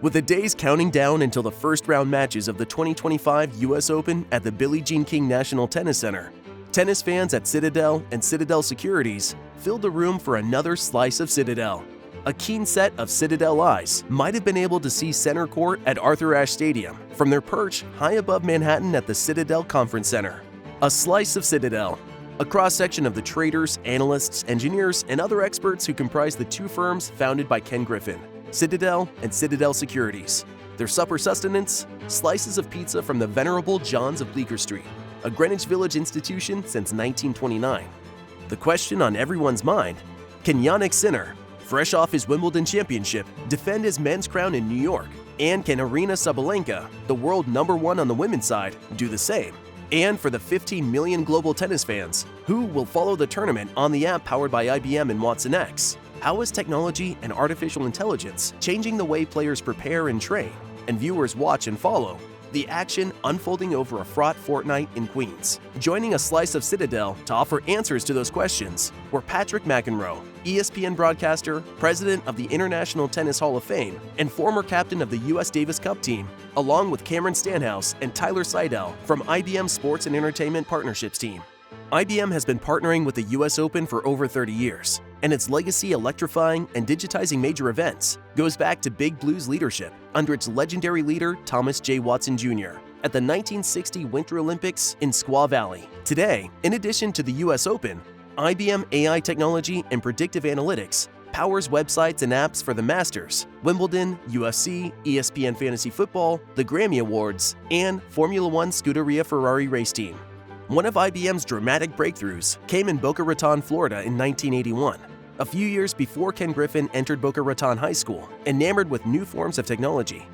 With the days counting down until the first round matches of the 2025 U.S. Open at the Billie Jean King National Tennis Center, tennis fans at Citadel and Citadel Securities filled the room for another slice of Citadel. A keen set of Citadel eyes might have been able to see center court at Arthur Ashe Stadium from their perch high above Manhattan at the Citadel Conference Center. A slice of Citadel, a cross-section of the traders, analysts, engineers, and other experts who comprise the two firms founded by Ken Griffin, Citadel and Citadel Securities. Their supper sustenance? Slices of pizza from the venerable Johns of Bleecker Street, a Greenwich Village institution since 1929. The question on everyone's mind: can Jannik Sinner, fresh off his Wimbledon championship, defend his men's crown in New York? And can Aryna Sabalenka, the world #1 on the women's side, do the same? And for the 15 million global tennis fans, who will follow the tournament on the app powered by IBM and Watson X? How is technology and artificial intelligence changing the way players prepare and train, and viewers watch and follow the action unfolding over a fraught fortnight in Queens? Joining a slice of Citadel to offer answers to those questions were Patrick McEnroe, ESPN broadcaster, president of the International Tennis Hall of Fame, and former captain of the U.S. Davis Cup team, along with Cameron Stanhouse and Tyler Seidel from IBM Sports and Entertainment Partnerships team. IBM has been partnering with the U.S. Open for over 30 years, and its legacy electrifying and digitizing major events goes back to Big Blue's leadership under its legendary leader Thomas J. Watson Jr. at the 1960 Winter Olympics in Squaw Valley. Today, in addition to the U.S. Open, IBM AI technology and predictive analytics powers websites and apps for the Masters, Wimbledon, UFC, ESPN Fantasy Football, the Grammy Awards, and Formula One Scuderia Ferrari race team. One of IBM's dramatic breakthroughs came in Boca Raton, Florida in 1981, a few years before Ken Griffin entered Boca Raton High School, enamored with new forms of technology.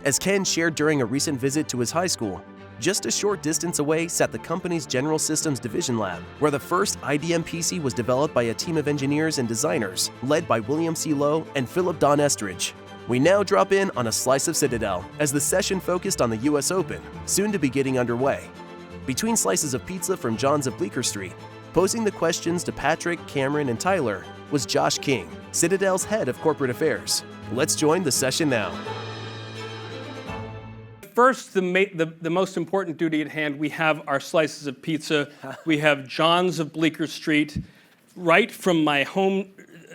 As Ken shared during a recent visit to his high school, just a short distance away sat the company's General Systems Division Lab, where the first IBM PC was developed by a team of engineers and designers led by William C. Lowe and Philip Don Estridge. We now drop in on a slice of Citadel as the session focused on the U.S. Open, soon to be getting underway. Between slices of pizza from Johns of Bleecker Street, posing the questions to Patrick, Cameron, and Tyler was Josh King, Citadel's head of corporate affairs. Let's join the session now. First, the most important duty at hand, we have our slices of pizza. We have Johns of Bleecker Street, right from my home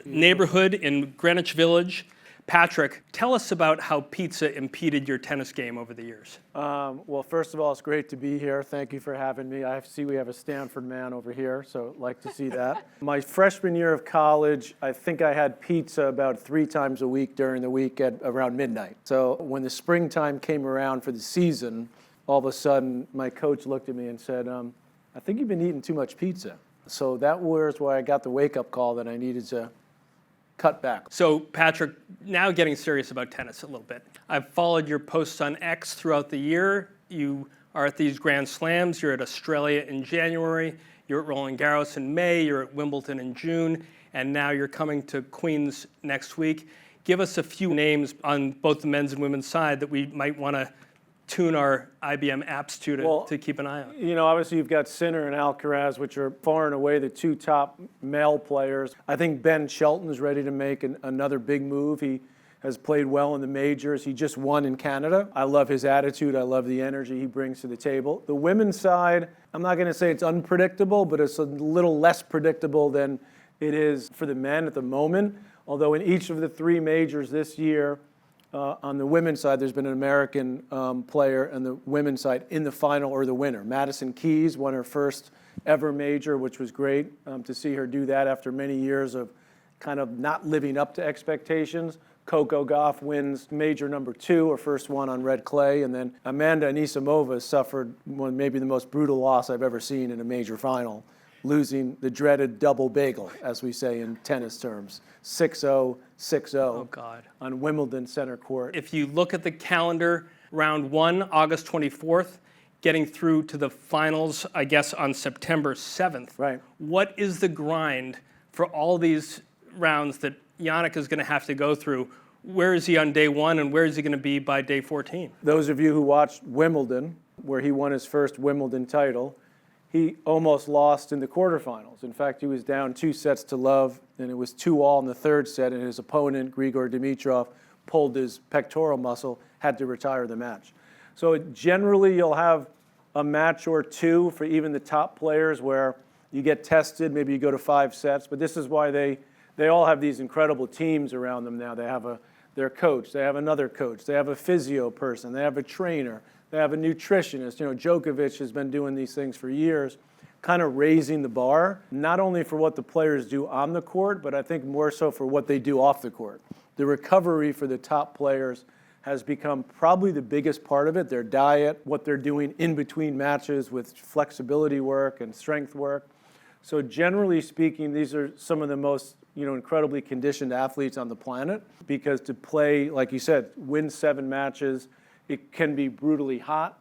neighborhood in Greenwich Village. Patrick, tell us about how pizza impeded your tennis game over the years. Well, first of all, it's great to be here. Thank you for having me. I see we have a Stanford man over here, so I'd like to see that. My freshman year of college, I think I had pizza about 3 times a week during the week at around midnight. So when the springtime came around for the season, all of a sudden my coach looked at me and said, I think you've been eating too much pizza. So that was where I got the wake-up call that I needed to cut back. So, Patrick, now getting serious about tennis a little bit. I've followed your posts on X throughout the year. You are at these Grand Slams. You're at Australia in January. You're at Roland Garros in May. You're at Wimbledon in June. And now you're coming to Queens next week. Give us a few names on both the men's and women's side that we might want to tune our IBM apps to keep an eye on. You know, obviously you've got Sinner and Alcaraz, which are far and away the 2 top male players. I think Ben Shelton's ready to make another big move. He has played well in the majors. He just won in Canada. I love his attitude. I love the energy he brings to the table. The women's side, I'm not going to say it's unpredictable, but it's a little less predictable than it is for the men at the moment. Although in each of the 3 majors this year, on the women's side, there's been an American player on the women's side in the final or the winner. Madison Keys won her first ever major, which was great to see her do that after many years of kind of not living up to expectations. Coco Gauff wins major number 2, her first one on red clay. And then Amanda Anisimova suffered maybe the most brutal loss I've ever seen in a major final, losing the dreaded double bagel, as we say in tennis terms. 6-0, 6-0 Oh, God. on Wimbledon center court. If you look at the calendar, round 1, August 24th, getting through to the finals, I guess, on September 7th. Right. What is the grind for all these rounds that Jannik is going to have to go through? Where is he on day 1, and where is he going to be by day 14? Those of you who watched Wimbledon, where he won his first Wimbledon title, he almost lost in the quarterfinals. In fact, he was down 2-0, and it was 2-2 in the third set, and his opponent, Grigor Dimitrov, pulled his pectoral muscle, had to retire the match. So generally you'll have a match or two for even the top players where you get tested, maybe you go to 5 sets, but this is why they all have these incredible teams around them now. They have their coach, they have another coach, they have a physio person, they have a trainer, they have a nutritionist. You know, Djokovic has been doing these things for years, kind of raising the bar, not only for what the players do on the court, but I think more so for what they do off the court. The recovery for the top players has become probably the biggest part of it, their diet, what they're doing in between matches with flexibility work and strength work. So generally speaking, these are some of the most, incredibly conditioned athletes on the planet, because to play, like you said, win 7 matches, it can be brutally hot.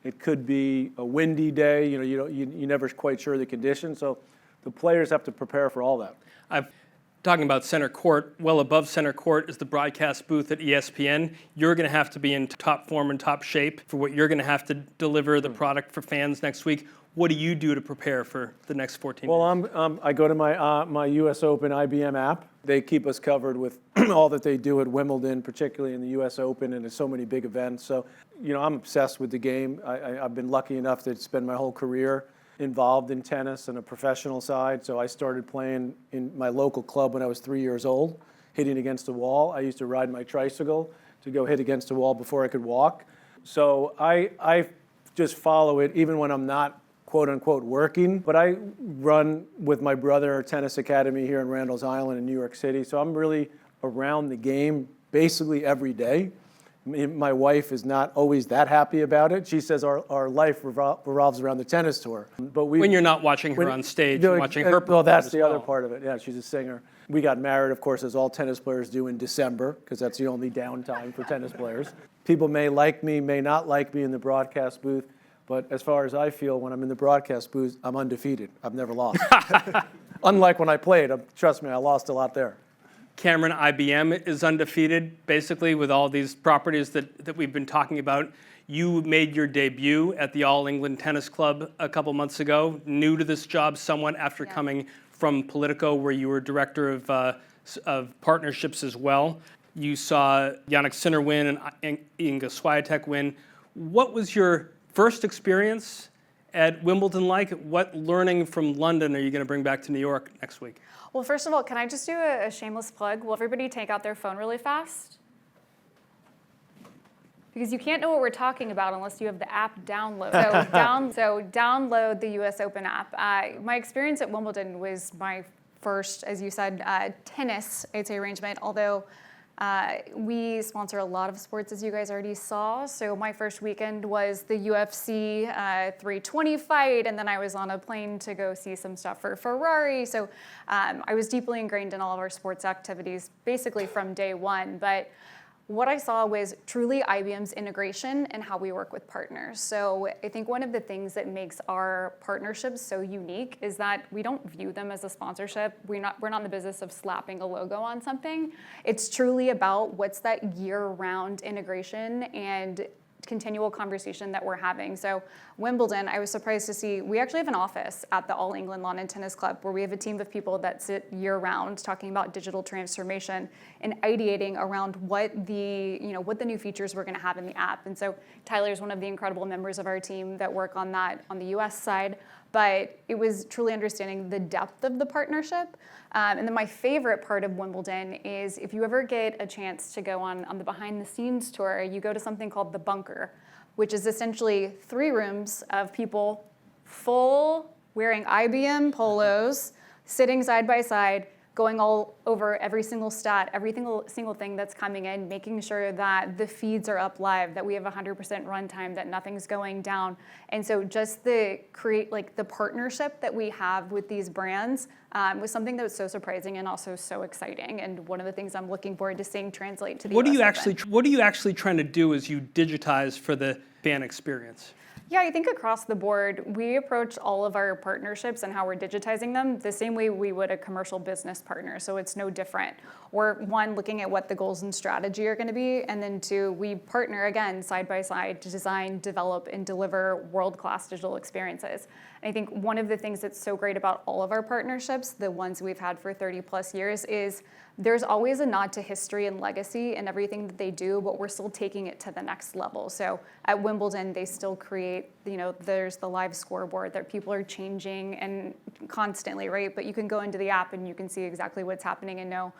It could be a windy day. You're never quite sure of the conditions. So the players have to prepare for all that. Talking about center court, well above center court is the broadcast booth at ESPN. You're going to have to be in top form and top shape for what you're going to have to deliver the product for fans next week. What do you do to prepare for the next 14 days? Well, I go to my US Open IBM app. They keep us covered with all that they do at Wimbledon, particularly in the US Open, and there's so many big events. So, I'm obsessed with the game. I've been lucky enough to spend my whole career involved in tennis on a professional side. So I started playing in my local club when I was 3 years old, hitting against the wall. I used to ride my tricycle to go hit against the wall before I could walk. So I just follow it even when I'm not quote unquote working, but I run with my brother a tennis academy here in Randall's Island in New York City. So I'm really around the game basically every day. My wife is not always that happy about it. She says our life revolves around the tennis tour. But when you're not watching her on stage, you're watching her perform. Well, that's the other part of it. Yeah, she's a singer. We got married, of course, as all tennis players do in December, because that's the only downtime for tennis players. People may like me, may not like me in the broadcast booth, but as far as I feel, when I'm in the broadcast booth, I'm undefeated. I've never lost. Unlike when I played. Trust me, I lost a lot there. Cameron, IBM is undefeated, basically, with all these properties that we've been talking about. You made your debut at the All England Tennis Club a couple months ago, new to this job somewhat after coming from Politico, where you were director of partnerships as well. You saw Jannik Sinner win and Iga Swiatek win. What was your first experience at Wimbledon like? What learning from London are you going to bring back to New York next week? Well, first of all, can I just do a shameless plug? Will everybody take out their phone really fast? Because you can't know what we're talking about unless you have the app downloaded. So download the US Open app. My experience at Wimbledon was my first, as you said, tennis, I'd say, arrangement, although we sponsor a lot of sports, as you guys already saw. So my first weekend was the UFC 320 fight, and then I was on a plane to go see some stuff for Ferrari. So I was deeply ingrained in all of our sports activities, basically from day one. But what I saw was truly IBM's integration and how we work with partners. So I think one of the things that makes our partnerships so unique is that we don't view them as a sponsorship. We're not in the business of slapping a logo on something. It's truly about what's that year-round integration and continual conversation that we're having. So Wimbledon, I was surprised to see, we actually have an office at the All England Lawn and Tennis Club where we have a team of people that sit year-round talking about digital transformation and ideating around what the new features we're going to have in the app. And so Tyler's one of the incredible members of our team that work on that on the US side. But it was truly understanding the depth of the partnership. And then my favorite part of Wimbledon is if you ever get a chance to go on the behind the scenes tour, you go to something called the Bunker, which is essentially 3 rooms of people full wearing IBM polos, sitting side by side, going all over every single stat, every single thing that's coming in, making sure that the feeds are up live, that we have 100% runtime, that nothing's going down. And so just the partnership that we have with these brands was something that was so surprising and also so exciting. And one of the things I'm looking forward to seeing translate to the What US are you actually trying to do as you digitize for the fan experience? Yeah, I think across the board, we approach all of our partnerships and how we're digitizing them the same way we would a commercial business partner, so it's no different. we're, one, looking at what the goals and strategy are going to be, and then two, we partner again side by side to design, develop, and deliver world-class digital experiences. And I think one of the things that's so great about all of our partnerships, the ones we've had for 30 plus years, is there's always a nod to history and legacy in everything that they do, but we're still taking it to the next level. So at Wimbledon, they still create, there's the live scoreboard that people are changing and constantly, right? But you can go into the app and you can see exactly what's happening and know,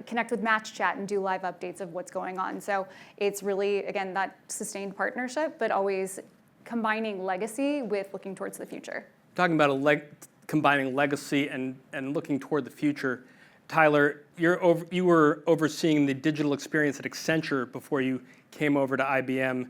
connect with Match Chat and do live updates of what's going on. So it's really, again, that sustained partnership, but always combining legacy with looking towards the future. Talking about combining legacy and looking toward the future, Tyler, you were overseeing the digital experience at Accenture before you came over to IBM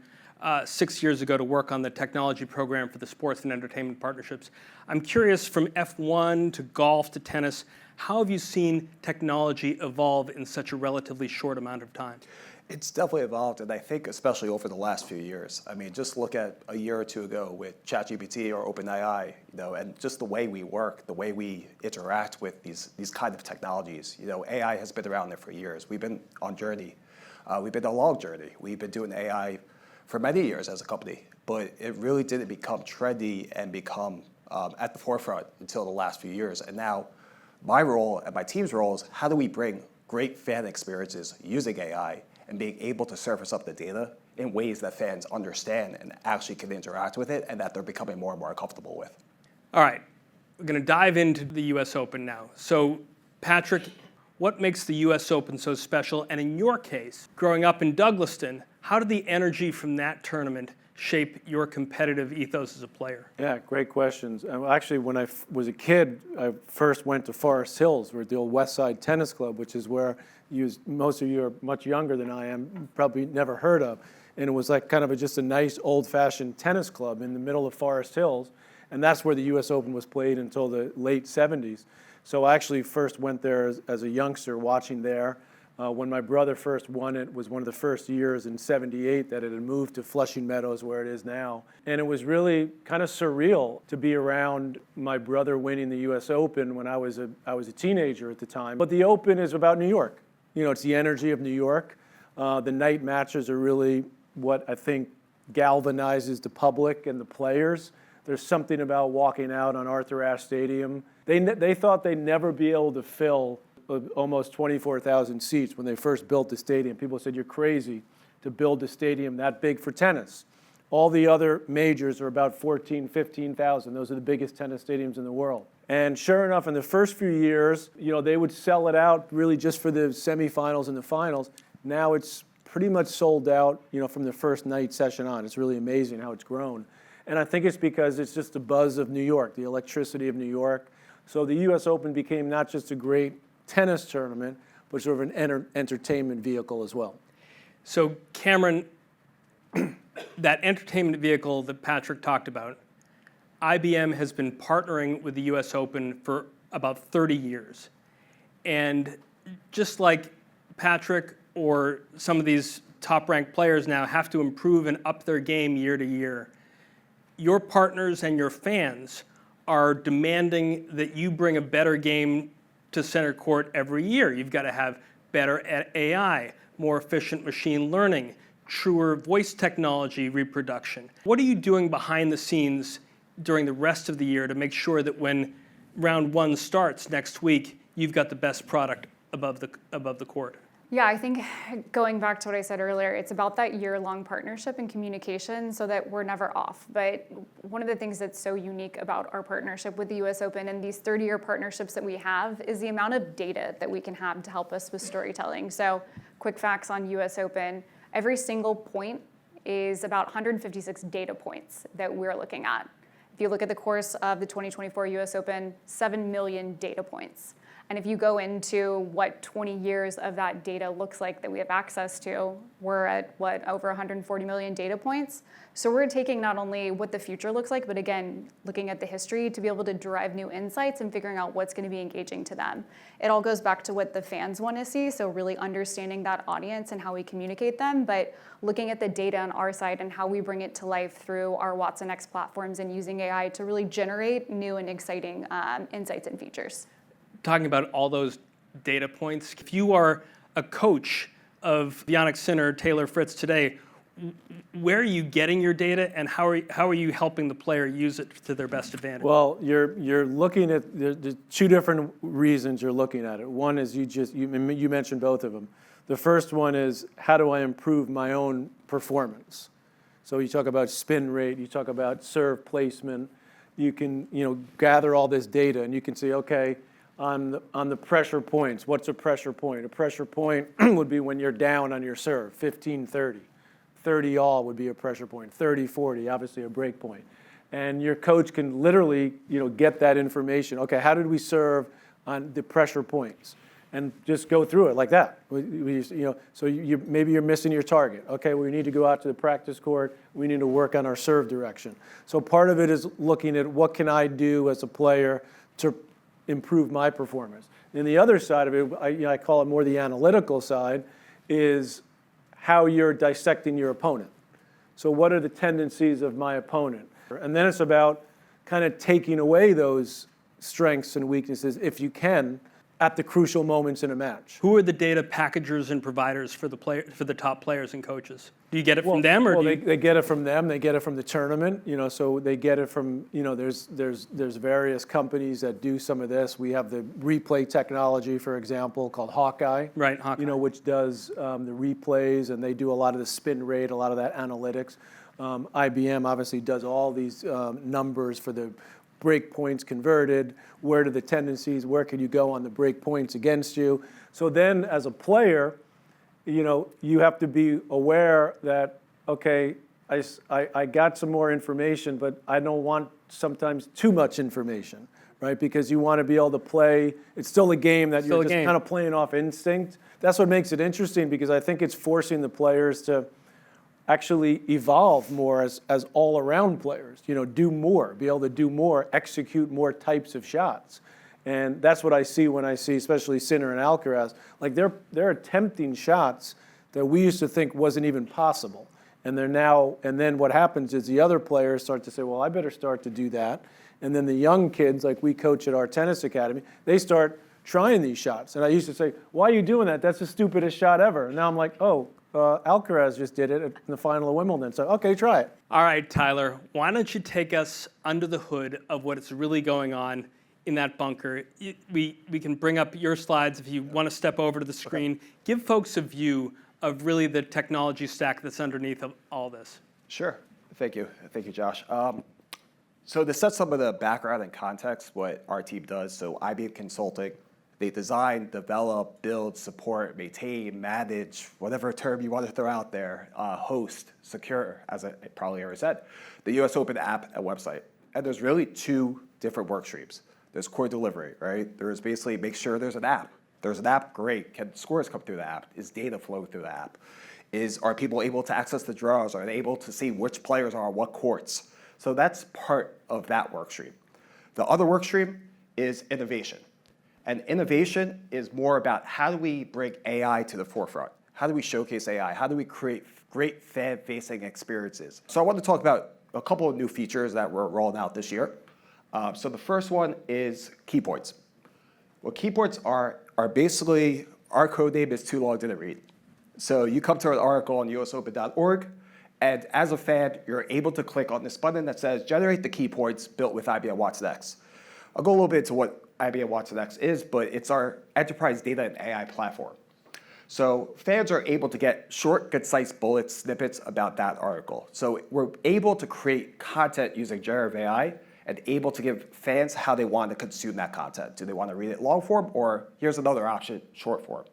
6 years ago to work on the technology program for the sports and entertainment partnerships. I'm curious, from F1 to golf to tennis, how have you seen technology evolve in such a relatively short amount of time? It's definitely evolved, and I think especially over the last few years. I mean, just look at a year or two ago with ChatGPT or OpenAI, and just the way we work, the way we interact with these kind of technologies. AI has been around there for years. We've been on journey. We've been on a long journey. We've been doing AI for many years as a company, but it really didn't become trendy and become at the forefront until the last few years. And now my role and my team's role is how do we bring great fan experiences using AI and being able to surface up the data in ways that fans understand and actually can interact with it and that they're becoming more and more comfortable with. All right, we're going to dive into the US Open now. So, Patrick, what makes the US Open so special? And in your case, growing up in Douglaston, how did the energy from that tournament shape your competitive ethos as a player? Yeah, great questions. Actually, when I was a kid, I first went to Forest Hills, where the old West Side Tennis Club, which is where most of you are much younger than I am, probably never heard of. And it was like kind of just a nice old-fashioned tennis club in the middle of Forest Hills. And that's where the US Open was played until the late 70s. So I actually first went there as a youngster watching there. When my brother first won it, was one of the first years in '78 that it had moved to Flushing Meadows, where it is now. And it was really kind of surreal to be around my brother winning the US Open when I was a teenager at the time. But the Open is about New York. It's the energy of New York. The night matches are really what I think galvanizes the public and the players. There's something about walking out on Arthur Ashe Stadium. They thought they'd never be able to fill almost 24,000 seats when they first built the stadium. People said, you're crazy to build a stadium that big for tennis. All the other majors are about 14, 15,000. Those are the biggest tennis stadiums in the world. And sure enough, in the first few years, they would sell it out really just for the semifinals and the finals. Now it's pretty much sold out, from the first night session on. It's really amazing how it's grown. And I think it's because it's just the buzz of New York, the electricity of New York. So the US Open became not just a great tennis tournament, but sort of an entertainment vehicle as well. So Cameron, that entertainment vehicle that Patrick talked about, IBM has been partnering with the US Open for about 30 years. And just like Patrick or some of these top-ranked players now have to improve and up their game year to year, your partners and your fans are demanding that you bring a better game to center court every year. You've got to have better AI, more efficient machine learning, truer voice technology reproduction. What are you doing behind the scenes during the rest of the year to make sure that when round one starts next week, you've got the best product above the court? Yeah, I think going back to what I said earlier, it's about that year-long partnership and communication so that we're never off. But one of the things that's so unique about our partnership with the US Open and these 30-year partnerships that we have is the amount of data that we can have to help us with storytelling. So quick facts on US Open, every single point is about 156 data points that we're looking at. If you look at the course of the 2024 US Open, 7 million data points. And if you go into what 20 years of that data looks like that we have access to, we're at, over 140 million data points. So we're taking not only what the future looks like, but again, looking at the history to be able to derive new insights and figuring out what's going to be engaging to them. It all goes back to what the fans want to see, so really understanding that audience and how we communicate them, but looking at the data on our side and how we bring it to life through our Watson X platforms and using AI to really generate new and exciting insights and features. Talking about all those data points. If you are a coach of Jannik Sinner, Taylor Fritz today, where are you getting your data, and how are you helping the player use it to their best advantage? Well, you're looking at the two different reasons you're looking at it. One is you mentioned both of them. The first one is, how do I improve my own performance? So you talk about spin rate, you talk about serve placement. You can gather all this data, and you can say, okay, on the pressure points, what's a pressure point? A pressure point would be when you're down on your serve, 15-30. 30 all would be a pressure point, 30-40, obviously a break point. And your coach can literally get that information. Okay, how did we serve on the pressure points? And just go through it like that. So maybe you're missing your target. Okay, we need to go out to the practice court. We need to work on our serve direction. So part of it is looking at what can I do as a player to improve my performance. And the other side of it, I call it more the analytical side, is how you're dissecting your opponent. So what are the tendencies of my opponent? And then it's about kind of taking away those strengths and weaknesses, if you can, at the crucial moments in a match. Who are the data packagers and providers for the top players and coaches? Do you get it from them, or they get it from them? They get it from the tournament. So they get it from there's various companies that do some of this. We have the replay technology, for example, called Hawkeye. Right, Hawkeye. Which does the replays, and they do a lot of the spin rate, a lot of that analytics. IBM obviously does all these numbers for the break points converted, where do the tendencies, where can you go on the break points against you. So then as a player, you have to be aware that, okay, I got some more information, but I don't want sometimes too much information, right? Because you want to be able to play. It's still a game that you're just kind of playing off instinct. That's what makes it interesting, because I think it's forcing the players to actually evolve more as all-around players, do more, be able to do more, execute more types of shots. And that's what I see when I see especially Sinner and Alcaraz. Like they're attempting shots that we used to think wasn't even possible. And then what happens is the other players start to say, well, I better start to do that. And then the young kids, like we coach at our tennis academy, they start trying these shots. And I used to say, why are you doing that? That's the stupidest shot ever. And now I'm like, oh, Alcaraz just did it in the final of Wimbledon. So, okay, try it. All right, Tyler, why don't you take us under the hood of what's really going on in that bunker? We can bring up your slides if you want to step over to the screen. Okay. Give folks a view of really the technology stack that's underneath of all this. Sure. Thank you, Josh. So to set some of the background and context, what our team does, so IBM Consulting, they design, develop, build, support, maintain, manage, whatever term you want to throw out there, host, secure, as I probably already said, the US Open app and website. And there's really two different work streams. There's core delivery, right? There's basically make sure there's an app. There's an app, great. Can scores come through the app? Is data flow through the app? Are people able to access the draws? Are they able to see which players are on what courts? So that's part of that work stream. The other work stream is innovation. And innovation is more about how do we bring AI to the forefront? How do we showcase AI? How do we create great fan-facing experiences? So I want to talk about a couple of new features that we're rolling out this year. So the first one is key points. What key points are basically, our code name is too long, didn't read. So you come to an article on usopen.org, and as a fan, you're able to click on this button that says generate the key points built with IBM Watson X. I'll go a little bit into what IBM Watson X is, but it's our enterprise data and AI platform. So fans are able to get short, concise bullet snippets about that article. So we're able to create content using generative AI and able to give fans how they want to consume that content. Do they want to read it long form, or here's another option, short form.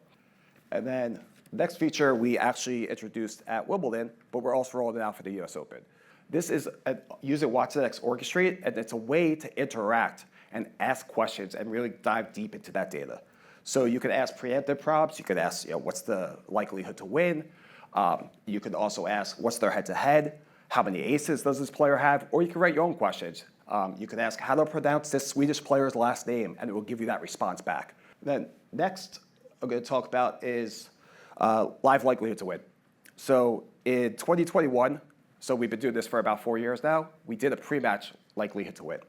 And then the next feature we actually introduced at Wimbledon, but we're also rolling it out for the US Open. This is using Watson X Orchestrate, and it's a way to interact and ask questions and really dive deep into that data. So you can ask preemptive prompts. You could ask, what's the likelihood to win? You can also ask, what's their head-to-head? How many aces does this player have? Or you can write your own questions. You can ask how to pronounce this Swedish player's last name, and it will give you that response back. Then next, I'm going to talk about is live likelihood to win. So in 2021, so we've been doing this for about 4 years now, we did a pre-match likelihood to win.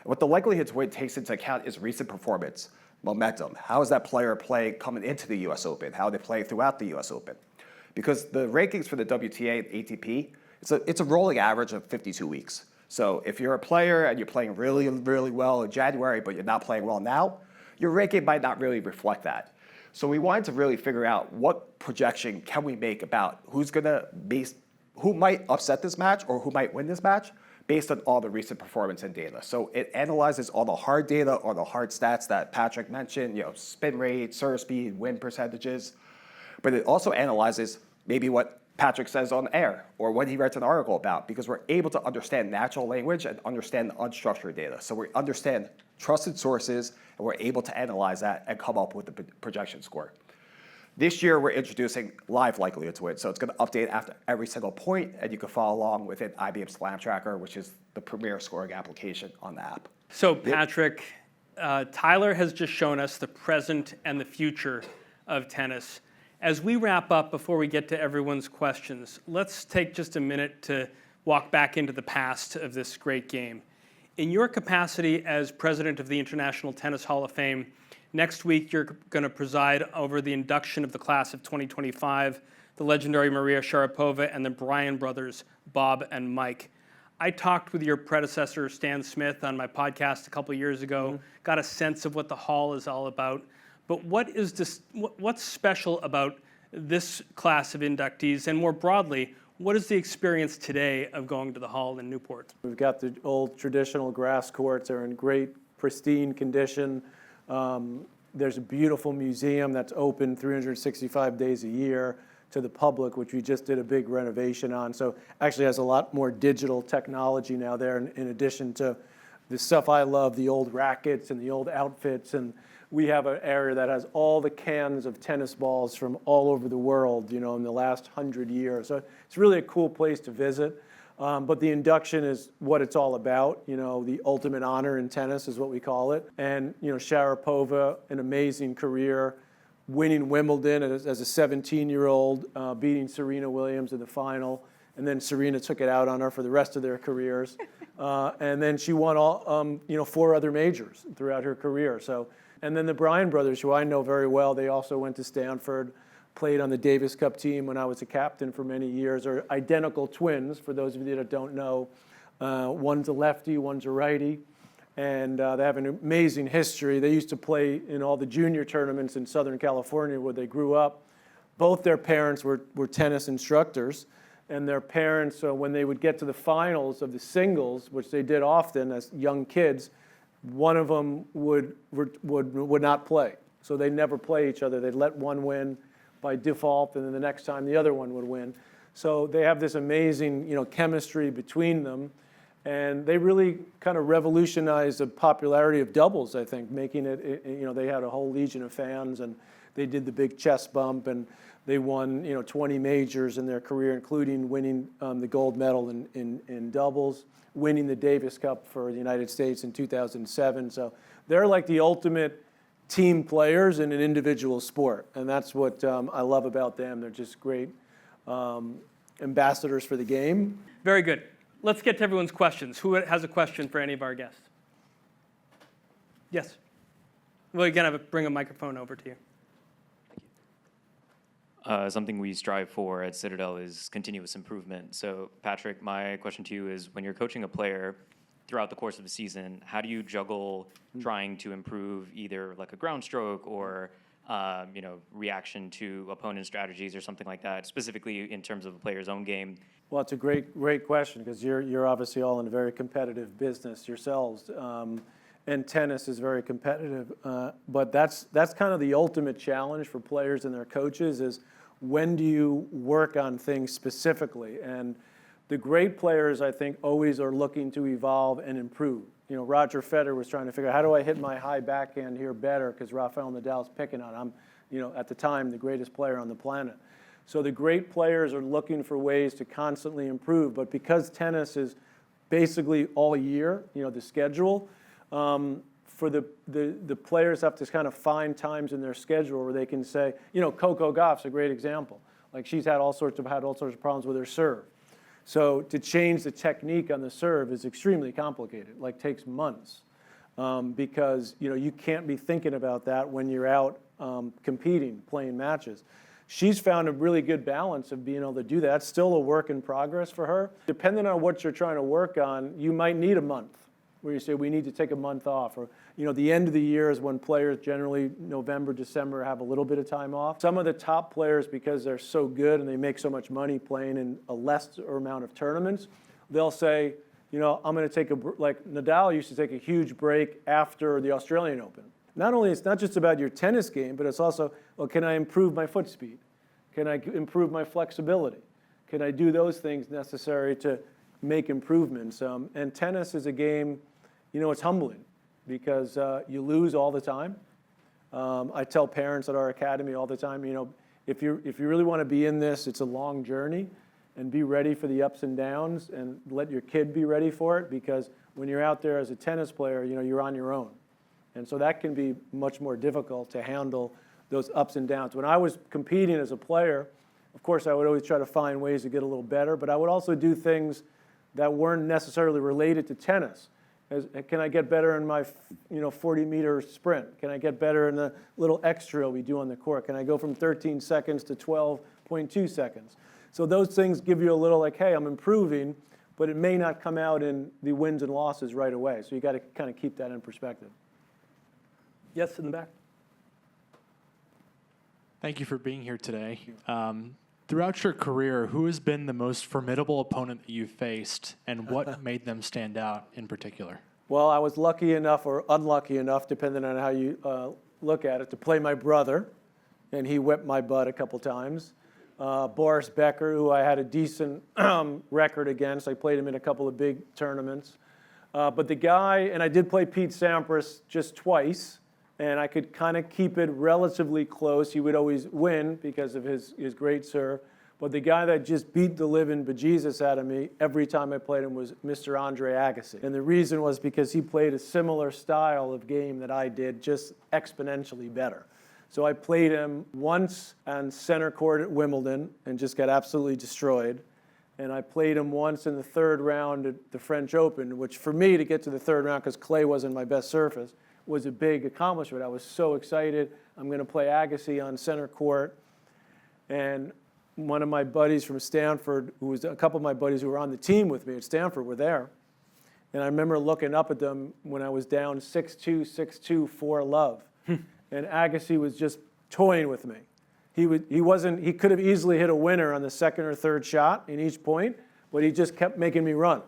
What the likelihood to win takes into account is recent performance. momentum? How is that player playing coming into the US Open? How are they playing throughout the US Open? Because the rankings for the WTA and ATP, it's a rolling average of 52 weeks. So if you're a player and you're playing really, really well in January, but you're not playing well now, your ranking might not really reflect that. So we wanted to really figure out what projection can we make about who might upset this match or who might win this match based on all the recent performance and data. So it analyzes all the hard data or the hard stats that Patrick mentioned, spin rate, serve speed, win percentages. But it also analyzes maybe what Patrick says on air or what he writes an article about, because we're able to understand natural language and understand unstructured data. So we understand trusted sources, and we're able to analyze that and come up with a projection score. This year, we're introducing live likelihood to it. So it's going to update after every single point, and you can follow along within IBM Slam Tracker, which is the premier scoring application on the app. So Patrick, Tyler has just shown us the present and the future of tennis. As we wrap up, before we get to everyone's questions, let's take just a minute to walk back into the past of this great game. In your capacity as president of the International Tennis Hall of Fame, next week you're going to preside over the induction of the class of 2025, the legendary Maria Sharapova and the Bryan brothers, Bob and Mike. I talked with your predecessor, Stan Smith, on my podcast a couple of years ago, got a sense of what the hall is all about. But what's special about this class of inductees, and more broadly, what is the experience today of going to the hall in Newport? We've got the old traditional grass courts. They're in great, pristine condition. There's a beautiful museum that's open 365 days a year to the public, which we just did a big renovation on. So actually has a lot more digital technology now there, in addition to the stuff I love, the old rackets and the old outfits. And we have an area that has all the cans of tennis balls from all over the world, in the last 100 years. So it's really a cool place to visit. But the induction is what it's all about. The ultimate honor in tennis is what we call it. And, Sharapova, an amazing career, winning Wimbledon as a 17-year-old, beating Serena Williams in the final. And then Serena took it out on her for the rest of their careers. And then she won all, 4 other majors throughout her career. And then the Bryan brothers, who I know very well, they also went to Stanford, played on the Davis Cup team when I was a captain for many years, are identical twins, for those of you that don't know. One's a lefty, one's a righty, and they have an amazing history. They used to play in all the junior tournaments in Southern California where they grew up. Both their parents were tennis instructors, and their parents, when they would get to the finals of the singles, which they did often as young kids, one of them would not play. So they never play each other. They'd let one win by default, and then the next time the other one would win. So they have this amazing, chemistry between them, and they really kind of revolutionized the popularity of doubles, I think, making it, they had a whole legion of fans, and they did the big chest bump, and they won, 20 majors in their career, including winning the gold medal in doubles, winning the Davis Cup for the United States in 2007. So they're like the ultimate team players in an individual sport. And that's what I love about them. They're just great ambassadors for the game. Very good. Let's get to everyone's questions. Who has a question for any of our guests? Yes. Well, again, bring a microphone over to you. Something we strive for at Citadel is continuous improvement. So, Patrick, my question to you is, when you're coaching a player throughout the course of a season, how do you juggle trying to improve either like a ground stroke or reaction to opponent strategies or something like that, specifically in terms of a player's own game? Well, it's a great question, because you're obviously all in a very competitive business yourselves, and tennis is very competitive. But that's kind of the ultimate challenge for players and their coaches is, when do you work on things specifically? And the great players, I think, always are looking to evolve and improve. Roger Federer was trying to figure out, how do I hit my high backhand here better, because Rafael Nadal's picking on him. I'm, at the time, the greatest player on the planet. So the great players are looking for ways to constantly improve. But because tennis is basically all year, the schedule, for the players have to kind of find times in their schedule where they can say, Coco Gauff's a great example. Like, she's had all sorts of problems with her serve. So to change the technique on the serve is extremely complicated, takes months. because you can't be thinking about that when you're out competing, playing matches. She's found a really good balance of being able to do that. It's still a work in progress for her. Depending on what you're trying to work on, you might need a month where you say, we need to take a month off. Or, the end of the year is when players generally, November, December, have a little bit of time off. Some of the top players, because they're so good and they make so much money playing in a lesser amount of tournaments, they'll say, I'm going to take like Nadal used to take a huge break after the Australian Open. Not only, it's not just about your tennis game, but it's also, well, can I improve my foot speed? Can I improve my flexibility? Can I do those things necessary to make improvements? And tennis is a game, it's humbling because you lose all the time. I tell parents at our academy all the time, if you really want to be in this, it's a long journey, and be ready for the ups and downs, and let your kid be ready for it, because when you're out there as a tennis player, you're on your own. And so that can be much more difficult to handle those ups and downs. When I was competing as a player, of course, I would always try to find ways to get a little better, but I would also do things that weren't necessarily related to tennis. Can I get better in my 40-meter sprint? Can I get better in the little extra we do on the court? Can I go from 13 seconds to 12.2 seconds? So those things give you a little like, hey, I'm improving, but it may not come out in the wins and losses right away. So you got to kind of keep that in perspective. Yes, in the back. Thank you for being here today. Throughout your career, who has been the most formidable opponent that you've faced, and what made them stand out in particular? Well, I was lucky enough or unlucky enough, depending on how you look at it, to play my brother, and he whipped my butt a couple times. Boris Becker, who I had a decent record against. I played him in a couple of big tournaments. But the guy, and I did play Pete Sampras just twice, and I could kind of keep it relatively close. He would always win because of his great serve. But the guy that just beat the living bejesus out of me every time I played him was Mr. Andre Agassi. And the reason was because he played a similar style of game that I did, just exponentially better. So I played him once on center court at Wimbledon and just got absolutely destroyed. And I played him once in the third round at the French Open, which for me to get to the third round, because clay wasn't my best surface, was a big accomplishment. I was so excited. I'm going to play Agassi on center court. And one of my buddies from Stanford, a couple of my buddies who were on the team with me at Stanford were there. And I remember looking up at them when I was down 6-2, 6-2, 4-love. And Agassi was just toying with me. He could have easily hit a winner on the second or third shot in each point, but he just kept making me run.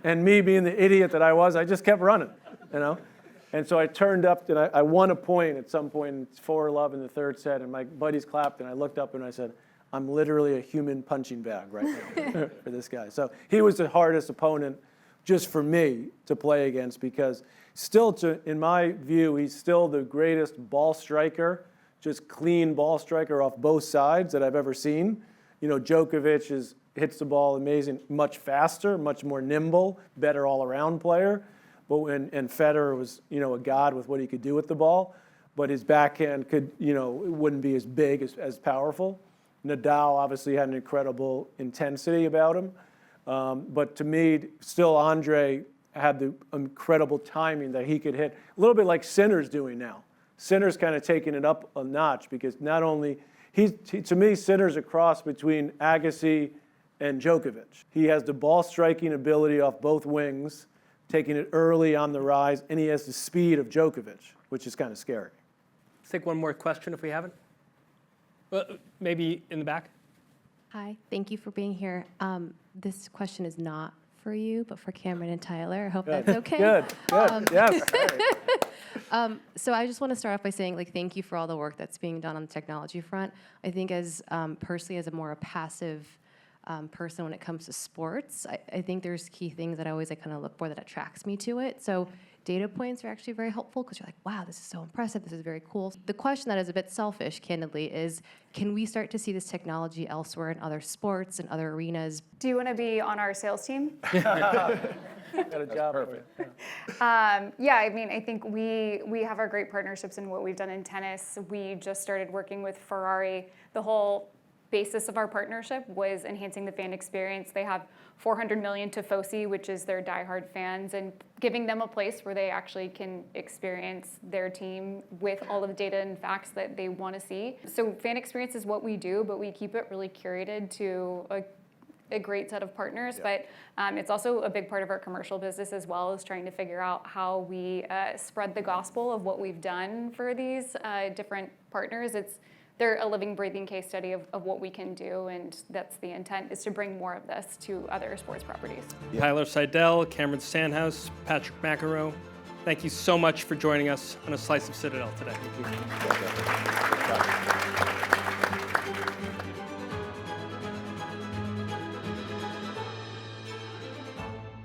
And me being the idiot that I was, I just kept running, And so I turned up and I won a point at some point, 4-love in the third set, and my buddies clapped, and I looked up and I said, I'm literally a human punching bag right now for this guy. So he was the hardest opponent just for me to play against, because still, in my view, he's still the greatest ball striker, just clean ball striker off both sides that I've ever seen. Djokovic hits the ball amazing, much faster, much more nimble, better all-around player. And Federer was, a god with what he could do with the ball, but his backhand wouldn't be as big, as powerful. Nadal obviously had an incredible intensity about him. But to me, still Andre had the incredible timing that he could hit, a little bit like Sinner's doing now. Sinner's kind of taking it up a notch, because not only, to me, Sinner's a cross between Agassi and Djokovic. He has the ball striking ability off both wings, taking it early on the rise, and he has the speed of Djokovic, which is kind of scary. Let's take one more question if we haven't. Maybe in the back. Hi, thank you for being here. This question is not for you, but for Cameron and Tyler. I hope that's okay. Good. Yes. So I just want to start off by saying, thank you for all the work that's being done on the technology front. I think as personally, as a more passive person when it comes to sports, I think there's key things that I always kind of look for that attracts me to it. So data points are actually very helpful, because you're like, wow, this is so impressive, this is very cool. The question that is a bit selfish, candidly, is can we start to see this technology elsewhere in other sports and other arenas? Do you want to be on our sales team? Got a job for you. I think we have our great partnerships in what we've done in tennis. We just started working with Ferrari. The whole basis of our partnership was enhancing the fan experience. They have 400 million Tifosi, which is their diehard fans, and giving them a place where they actually can experience their team with all of the data and facts that they want to see. So fan experience is what we do, but we keep it really curated to a great set of partners. But it's also a big part of our commercial business as well, is trying to figure out how we spread the gospel of what we've done for these different partners. They're a living, breathing case study of what we can do, and that's the intent, is to bring more of this to other sports properties. Tyler Seidel, Cameron Stanhouse, Patrick McEnroe, thank you so much for joining us on A Slice of Citadel today. Thank you.